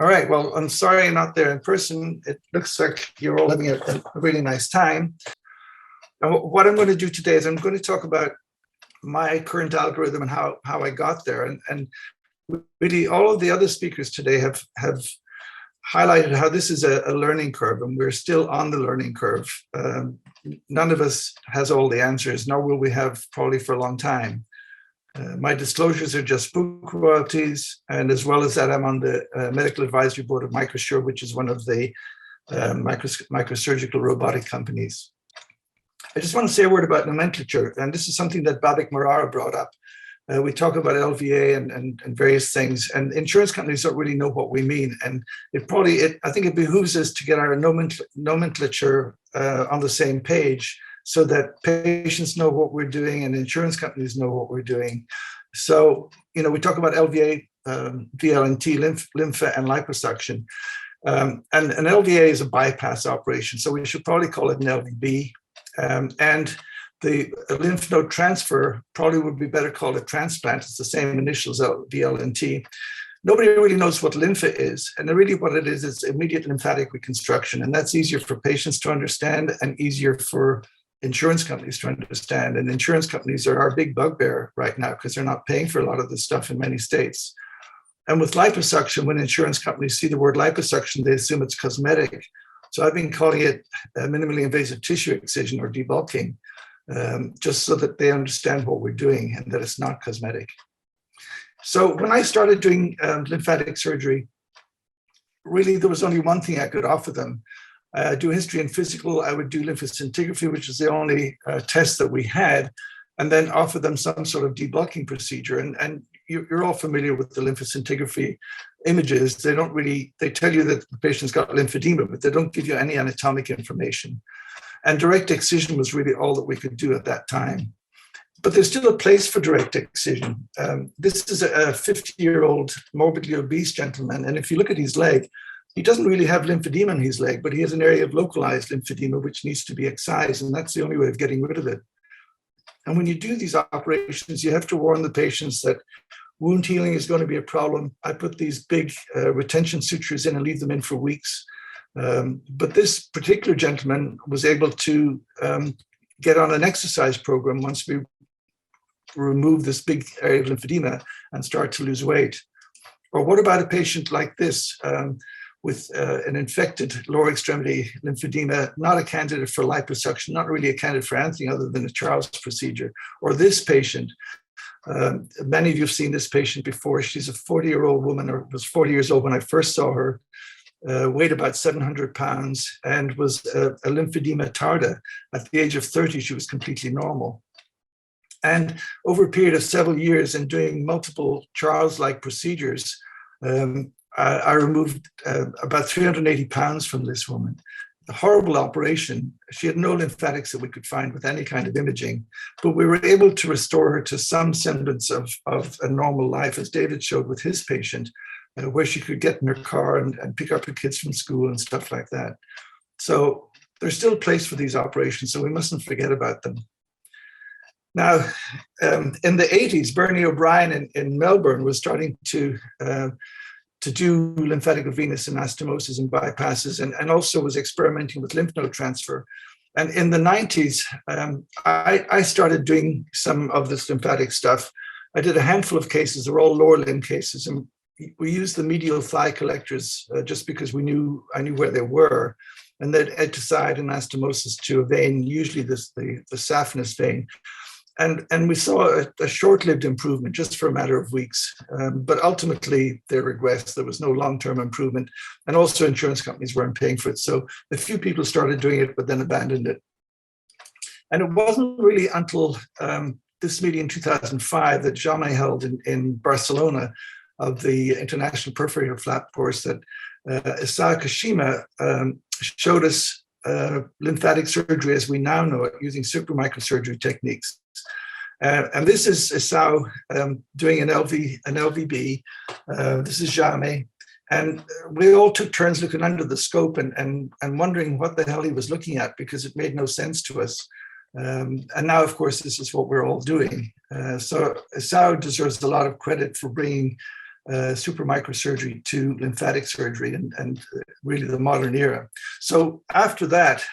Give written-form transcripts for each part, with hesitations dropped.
All right. Well, I'm sorry you're not there in person. It looks like you're all having a really nice time. And what I'm going to do today is I'm going to talk about my current algorithm and how I got there. And really, all of the other speakers today have highlighted how this is a learning curve, and we're still on the learning curve. None of us has all the answers, nor will we have probably for a long time. My disclosures are just book royalties, and as well as that, I'm on the medical advisory board of Microsure, which is one of the microsurgical robotic companies. I just want to say a word about nomenclature, and this is something that Babak Marara brought up. We talk about LVA and various things, and insurance companies don't really know what we mean. And I think it behooves us to get our nomenclature on the same page, so that patients know what we're doing and insurance companies know what we're doing. So, we talk about LVA, VLNT, lympha, and liposuction. And an LVA is a bypass operation, so we should probably call it an LVB. And the lymph node transfer probably would be better called a transplant. It's the same initials, VLNT. Nobody really knows what lympha is. And really what it is immediate lymphatic reconstruction. And that's easier for patients to understand and easier for insurance companies to understand. And insurance companies are our big bugbear right now because they're not paying for a lot of this stuff in many states. And with liposuction, when insurance companies see the word liposuction, they assume it's cosmetic. So I've been calling it minimally invasive tissue excision or debulking, just so that they understand what we're doing and that it's not cosmetic. So when I started doing lymphatic surgery, really there was only one thing I could offer them. Do history and physical, I would do lymphoscintigraphy, which is the only test that we had, and then offer them some sort of debulking procedure. And you're all familiar with the lymphoscintigraphy images. They tell you that the patient's got lymphedema, but they don't give you any anatomic information. And direct excision was really all that we could do at that time. But there's still a place for direct excision. This is a 50-year-old morbidly obese gentleman, and if you look at his leg, he doesn't really have lymphedema in his leg, but he has an area of localized lymphedema which needs to be excised, and that's the only way of getting rid of it. And when you do these operations, you have to warn the patients that wound healing is going to be a problem. I put these big retention sutures in and leave them in for weeks. But this particular gentleman was able to get on an exercise program once we remove this big area of lymphedema and start to lose weight. Or what about a patient like this with an infected lower extremity lymphedema, not a candidate for liposuction, not really a candidate for anything other than a Charles procedure? Or this patient, many of you have seen this patient before. She's a 40-year-old woman, or was 40 years old when I first saw her, weighed about 700 pounds and was a lymphedema tarda. At the age of 30, she was completely normal. And over a period of several years and doing multiple Charles-like procedures, I removed about 380 pounds from this woman. A horrible operation. She had no lymphatics that we could find with any kind of imaging, but we were able to restore her to some semblance of a normal life, as David showed with his patient, where she could get in her car and pick up her kids from school and stuff like that. So there's still a place for these operations, so we mustn't forget about them. Now, in the 80s, Bernie O'Brien in Melbourne was starting to do lymphatic venous anastomosis and bypasses, and also was experimenting with lymph node transfer. And in the 90s, I started doing some of this lymphatic stuff. I did a handful of cases. They were all lower limb cases, and we used the medial thigh collectors just because I knew where they were, and then ectocyte anastomosis to a vein, usually the saphenous vein. And we saw a short-lived improvement just for a matter of weeks, but ultimately they regressed. There was no long-term improvement, and also insurance companies weren't paying for it. So a few people started doing it, but then abandoned it. And it wasn't really until this meeting in 2005 that Jaume held in Barcelona of the International Perforated Flap course that Isao Kashima showed us lymphatic surgery as we now know it, using supramicrosurgery techniques. And this is Isao doing an LVB. This is Jaume. And we all took turns looking under the scope and wondering what the hell he was looking at, because it made no sense to us. And now, of course, this is what we're all doing. So Isao deserves a lot of credit for bringing super microsurgery to lymphatic surgery and really the modern era. So after that,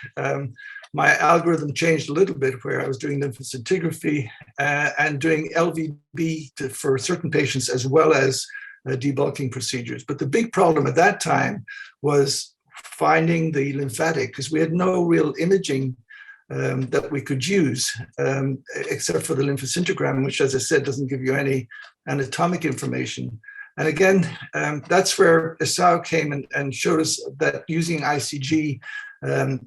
my algorithm changed a little bit, where I was doing lymphoscintigraphy and doing LVB for certain patients, as well as debulking procedures. But the big problem at that time was finding the lymphatic, because we had no real imaging that we could use, except for the lymphoscintigram, which, as I said, doesn't give you any anatomic information. And again, that's where Esau came and showed us that using ICG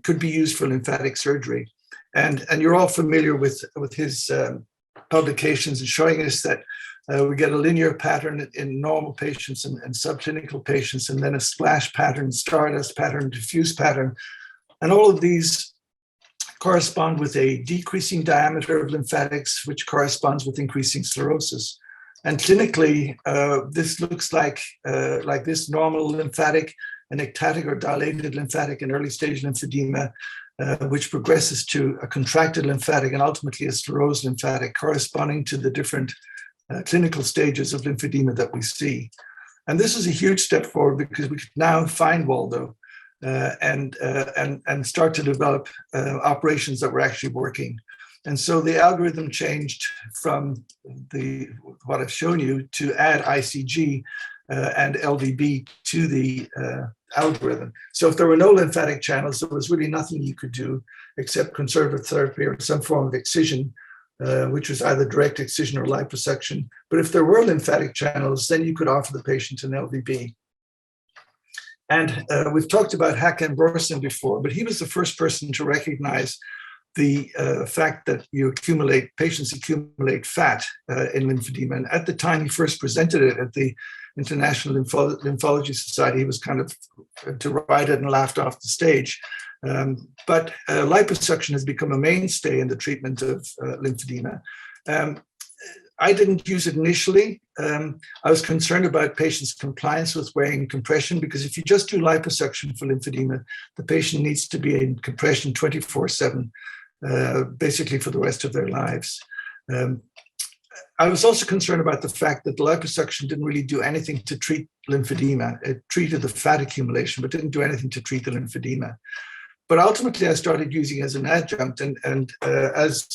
could be used for lymphatic surgery. And you're all familiar with his publications and showing us that we get a linear pattern in normal patients and subclinical patients, and then a splash pattern, stardust pattern, diffuse pattern. And all of these correspond with a decreasing diameter of lymphatics, which corresponds with increasing sclerosis. And clinically, this looks like this: normal lymphatic, an ectatic or dilated lymphatic, and early stage lymphedema, which progresses to a contracted lymphatic and ultimately a sclerosed lymphatic, corresponding to the different clinical stages of lymphedema that we see. And this is a huge step forward, because we could now find Waldo and start to develop operations that were actually working. And so the algorithm changed from what I've shown you to add ICG and LVB to the algorithm. So if there were no lymphatic channels, there was really nothing you could do except conservative therapy or some form of excision, which was either direct excision or liposuction. But if there were lymphatic channels, then you could offer the patient an LVB. And we've talked about Hakan Borson before, but he was the first person to recognize the fact that patients accumulate fat in lymphedema. And at the time he first presented it at the International Lymphology Society, he was kind of derided and laughed off the stage. But liposuction has become a mainstay in the treatment of lymphedema. I didn't use it initially. I was concerned about patients' compliance with wearing compression, because if you just do liposuction for lymphedema, the patient needs to be in compression 24/7, basically for the rest of their lives. I was also concerned about the fact that the liposuction didn't really do anything to treat lymphedema. It treated the fat accumulation, but didn't do anything to treat the lymphedema. But ultimately, I started using it as an adjunct, and as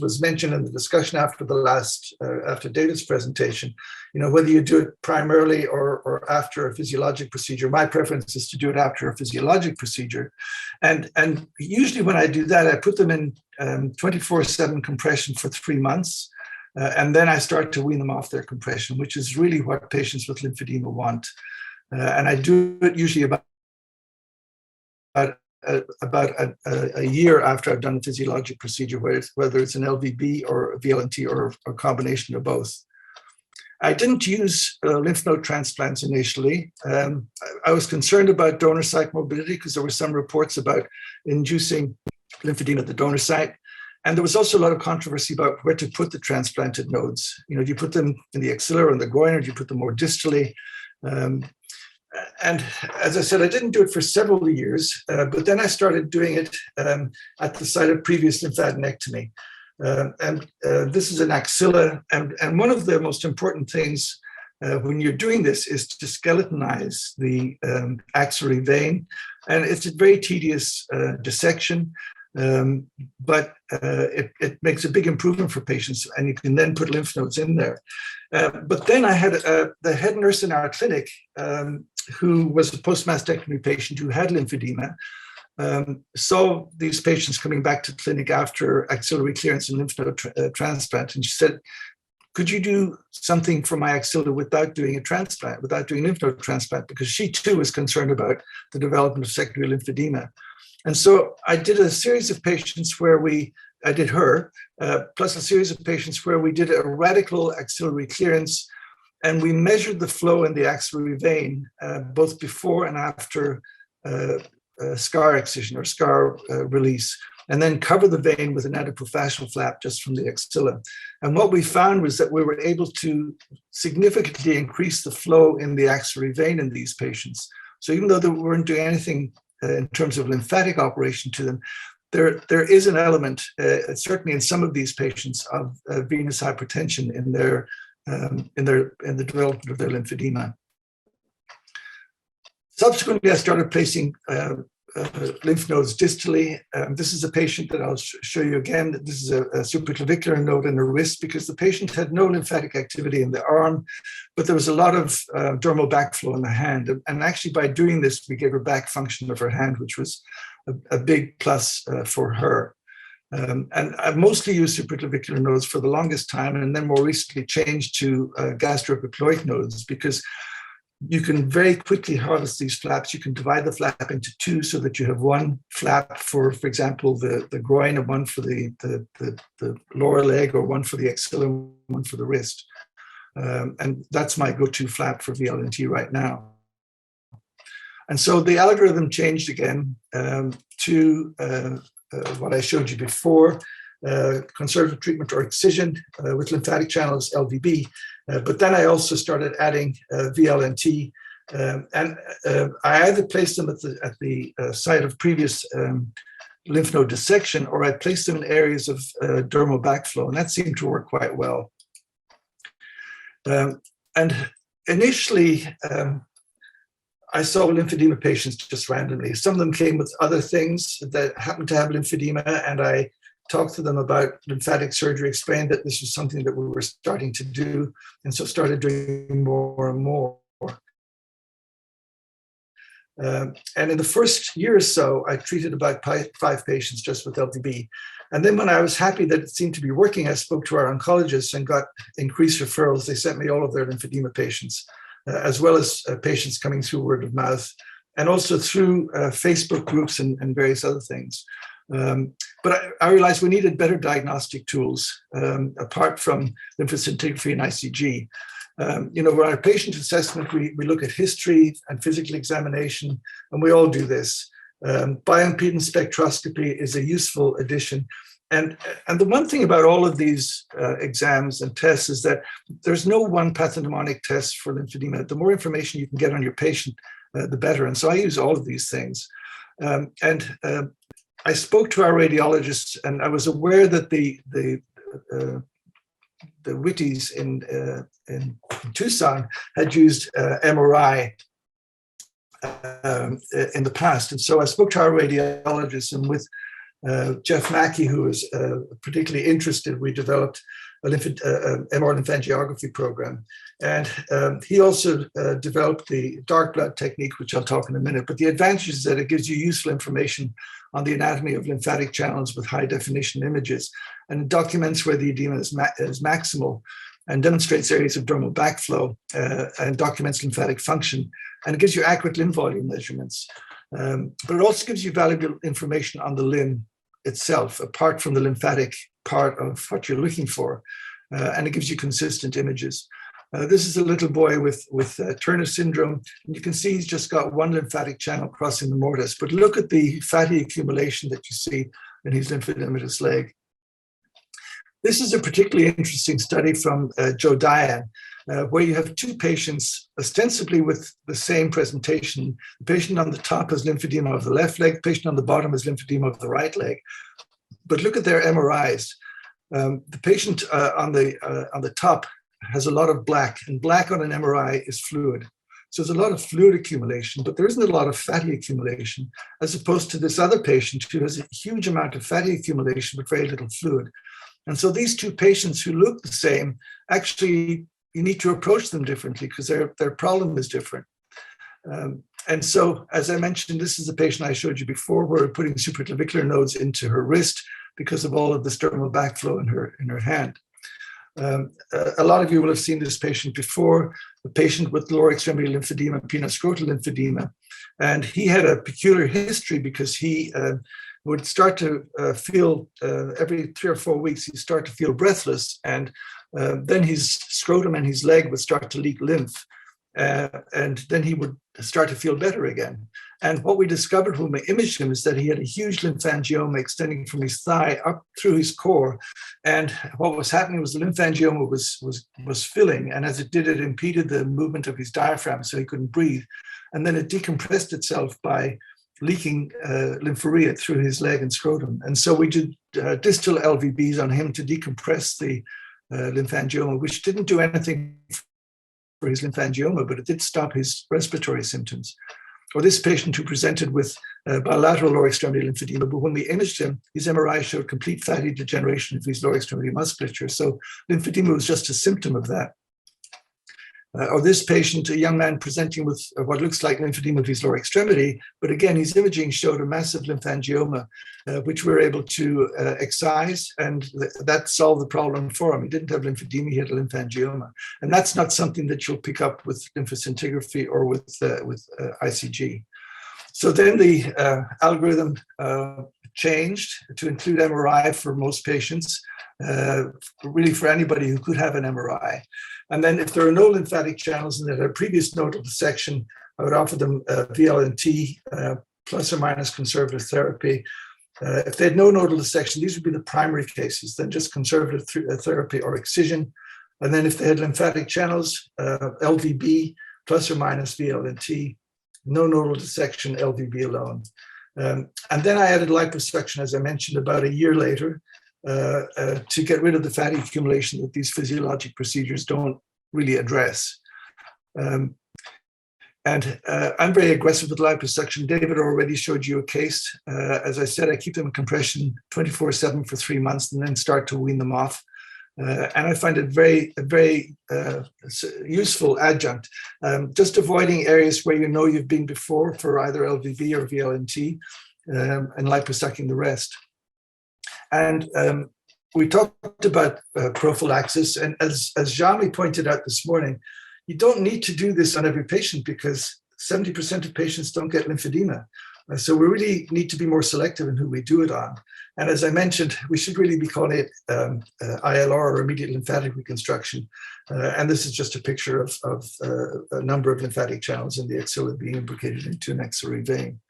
was mentioned in the discussion after David's presentation, whether you do it primarily or after a physiologic procedure. My preference is to do it after a physiologic procedure, and usually when I do that, I put them in 24/7 compression for 3 months, and then I start to wean them off their compression, which is really what patients with lymphedema want. And I do it usually about a year after I've done a physiologic procedure, whether it's an LVB or a VLNT or a combination of both. I didn't use lymph node transplants initially. I was concerned about donor site mobility, because there were some reports about inducing lymphedema at the donor site. And there was also a lot of controversy about where to put the transplanted nodes. Do you put them in the axilla or in the groin, or do you put them more distally? And as I said, I didn't do it for several years, but then I started doing it at the site of previous lymphadenectomy. And this is an axilla. And one of the most important things when you're doing this is to skeletonize the axillary vein. And it's a very tedious dissection, but it makes a big improvement for patients, and you can then put lymph nodes in there. But then I had the head nurse in our clinic, who was a post-mastectomy patient who had lymphedema, saw these patients coming back to clinic after axillary clearance and lymph node transplant. And she said, could you do something for my axilla without doing a transplant, without doing lymph node transplant? Because she too was concerned about the development of secondary lymphedema. And so I did a series of patients where I did her, plus a series of patients where we did a radical axillary clearance, and we measured the flow in the axillary vein, both before and after scar excision or scar release, and then cover the vein with an anteprofascial flap just from the axilla. And what we found was that we were able to significantly increase the flow in the axillary vein in these patients. So even though we weren't doing anything in terms of lymphatic operation to them, there is an element, certainly in some of these patients, of venous hypertension in their in the development of their lymphedema. Subsequently, I started placing lymph nodes distally. This is a patient that I'll show you again. This is a supraclavicular node in the wrist because the patient had no lymphatic activity in the arm, but there was a lot of dermal backflow in the hand. And actually, by doing this, we gave her back function of her hand, which was a big plus for her. And I've mostly used supraclavicular nodes for the longest time, and then more recently changed to gastroepicloic nodes because you can very quickly harvest these flaps. You can divide the flap into two so that you have one flap for example, the groin, and one for the lower leg, or one for the axilla, one for the wrist. And that's my go-to flap for VLNT right now. And so the algorithm changed again to what I showed you before, conservative treatment or excision with lymphatic channels, LVB. But then I also started adding VLNT, and I either placed them at the site of previous lymph node dissection, or I placed them in areas of dermal backflow, and that seemed to work quite well. And initially, I saw lymphedema patients just randomly. Some of them came with other things that happened to have lymphedema, and I talked to them about lymphatic surgery, explained that this was something that we were starting to do, and so started doing more and more. And in the first year or so, I treated about 5 patients just with LVB. And then when I was happy that it seemed to be working, I spoke to our oncologists and got increased referrals. They sent me all of their lymphedema patients, as well as patients coming through word of mouth, and also through Facebook groups and various other things. But I realized we needed better diagnostic tools apart from lymphoscintigraphy and ICG. You know, with our patient assessment, we look at history and physical examination, and we all do this. Bioimpedance spectroscopy is a useful addition. And the one thing about all of these exams and tests is that there's no one pathognomonic test for lymphedema. The more information you can get on your patient, the better. And so I use all of these things. I spoke to our radiologists, and I was aware that the Whitties in Tucson had used MRI in the past. And so I spoke to our radiologists, and with Jeff Mackey, who was particularly interested, we developed a MR lymphangiography program. And he also developed the dark blood technique, which I'll talk in a minute. But the advantage is that it gives you useful information on the anatomy of lymphatic channels with high definition images, and it documents where the edema is maximal, and demonstrates areas of dermal backflow, and documents lymphatic function, and it gives you accurate limb volume measurements. But it also gives you valuable information on the limb itself, apart from the lymphatic part of what you're looking for, and it gives you consistent images. This is a little boy with Turner syndrome, and you can see he's just got one lymphatic channel crossing the mortis, but look at the fatty accumulation that you see in his lymphodematous leg. This is a particularly interesting study from Joe Diane, where you have 2 patients ostensibly with the same presentation. The patient on the top has lymphedema of the left leg, the patient on the bottom has lymphedema of the right leg. But look at their MRIs. The patient on the top has a lot of black, and black on an MRI is fluid. So there's a lot of fluid accumulation, but there isn't a lot of fatty accumulation, as opposed to this other patient who has a huge amount of fatty accumulation but very little fluid. And so these 2 patients who look the same, actually, you need to approach them differently because their problem is different. And so, as I mentioned, this is the patient I showed you before, where we're putting supraclavicular nodes into her wrist because of all of the dermal backflow in her hand. A lot of you will have seen this patient before, a patient with lower extremity lymphedema, penoscrotal lymphedema. And he had a peculiar history because he would start to feel, every 3 or 4 weeks, he'd start to feel breathless. And then his scrotum and his leg would start to leak lymph. And then he would start to feel better again. And what we discovered when we imaged him is that he had a huge lymphangioma extending from his thigh up through his core. And what was happening was the lymphangioma was filling. And as it did, it impeded the movement of his diaphragm, so he couldn't breathe. And then it decompressed itself by leaking lymphuria through his leg and scrotum. And so we did distal LVBs on him to decompress the lymphangioma, which didn't do anything for his lymphangioma, but it did stop his respiratory symptoms. Or this patient who presented with bilateral lower extremity lymphedema, but when we imaged him, his MRI showed complete fatty degeneration of his lower extremity musculature. So lymphedema was just a symptom of that. Or this patient, a young man presenting with what looks like lymphedema of his lower extremity, but again, his imaging showed a massive lymphangioma, which we were able to excise, and that solved the problem for him. He didn't have lymphedema, he had a lymphangioma. And that's not something that you'll pick up with lymphoscintigraphy or with ICG. So then the algorithm changed to include MRI for most patients, really for anybody who could have an MRI. And then if there are no lymphatic channels and at a previous nodal dissection, I would offer them VLNT plus or minus conservative therapy. If they had no nodal dissection, these would be the primary cases, then just conservative therapy or excision. And then if they had lymphatic channels, LVB plus or minus VLNT, no nodal dissection, LVB alone. And then I added liposuction, as I mentioned, about a year later, to get rid of the fatty accumulation that these physiologic procedures don't really address. And I'm very aggressive with liposuction. David already showed you a case. As I said, I keep them in compression 24/7 for 3 months and then start to wean them off. And I find it a very useful adjunct. Just avoiding areas where you know you've been before for either LVB or VLNT, and liposucking the rest. And we talked about prophylaxis, and as Jami pointed out this morning, you don't need to do this on every patient because 70% of patients don't get lymphedema. So we really need to be more selective in who we do it on. And as I mentioned, we should really be calling it ILR, or immediate lymphatic reconstruction. And this is just a picture of a number of lymphatic channels in the axilla being imbricated into an axillary vein.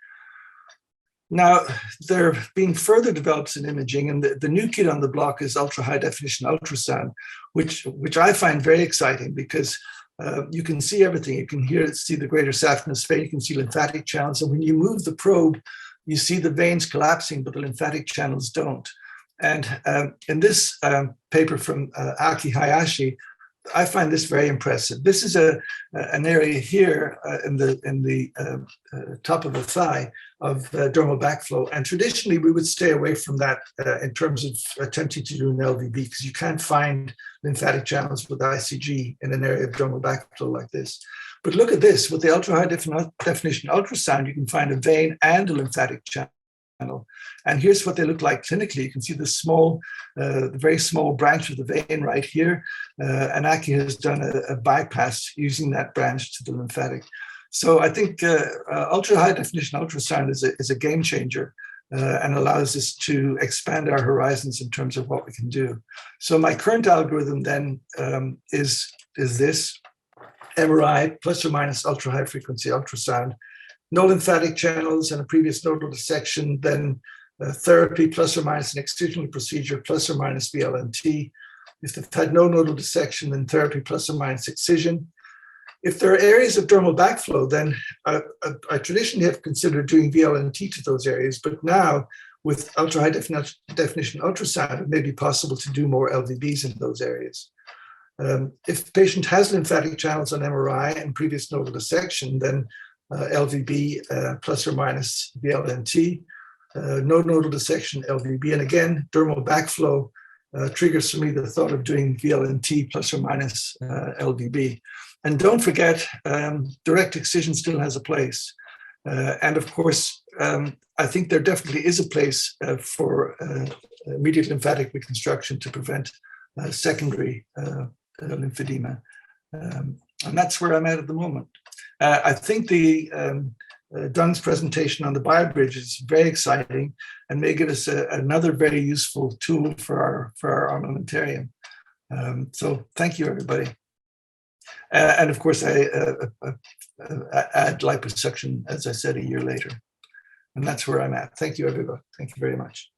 Now, there have been further developments in imaging, and the new kid on the block is ultra-high definition ultrasound, which I find very exciting because you can see everything. You can see the greater saphenous vein, you can see lymphatic channels, and when you move the probe, you see the veins collapsing, but the lymphatic channels don't. And in this paper from Aki Hayashi, I find this very impressive. This is an area here in the top of the thigh of dermal backflow, and traditionally we would stay away from that in terms of attempting to do an LVB because you can't find lymphatic channels with ICG in an area of dermal backflow like this. But look at this, with the ultra-high definition ultrasound, you can find a vein and a lymphatic channel. And here's what they look like clinically. You can see the very small branch of the vein right here. And Aki has done a bypass using that branch to the lymphatic. So I think ultra-high definition ultrasound is a game changer and allows us to expand our horizons in terms of what we can do. So my current algorithm then is this: MRI plus or minus ultra-high frequency ultrasound, no lymphatic channels and a previous nodal dissection, then therapy plus or minus an excisional procedure plus or minus VLNT. If they've had no nodal dissection, then therapy plus or minus excision. If there are areas of dermal backflow, then I traditionally have considered doing VLNT to those areas, but now with ultra-high definition ultrasound, it may be possible to do more LVBs in those areas. If the patient has lymphatic channels on MRI and previous nodal dissection, then LVB plus or minus VLNT, no nodal dissection, LVB, and again, dermal backflow triggers for me the thought of doing VLNT plus or minus LVB. And don't forget, direct excision still has a place. And of course, I think there definitely is a place for immediate lymphatic reconstruction to prevent secondary lymphedema. And that's where I'm at the moment. I think the Dunn's presentation on the BioBridge is very exciting and may give us another very useful tool for our armamentarium. So thank you, everybody. And of course, I add liposuction, as I said, a year later. And that's where I'm at. Thank you, everybody. Thank you very much.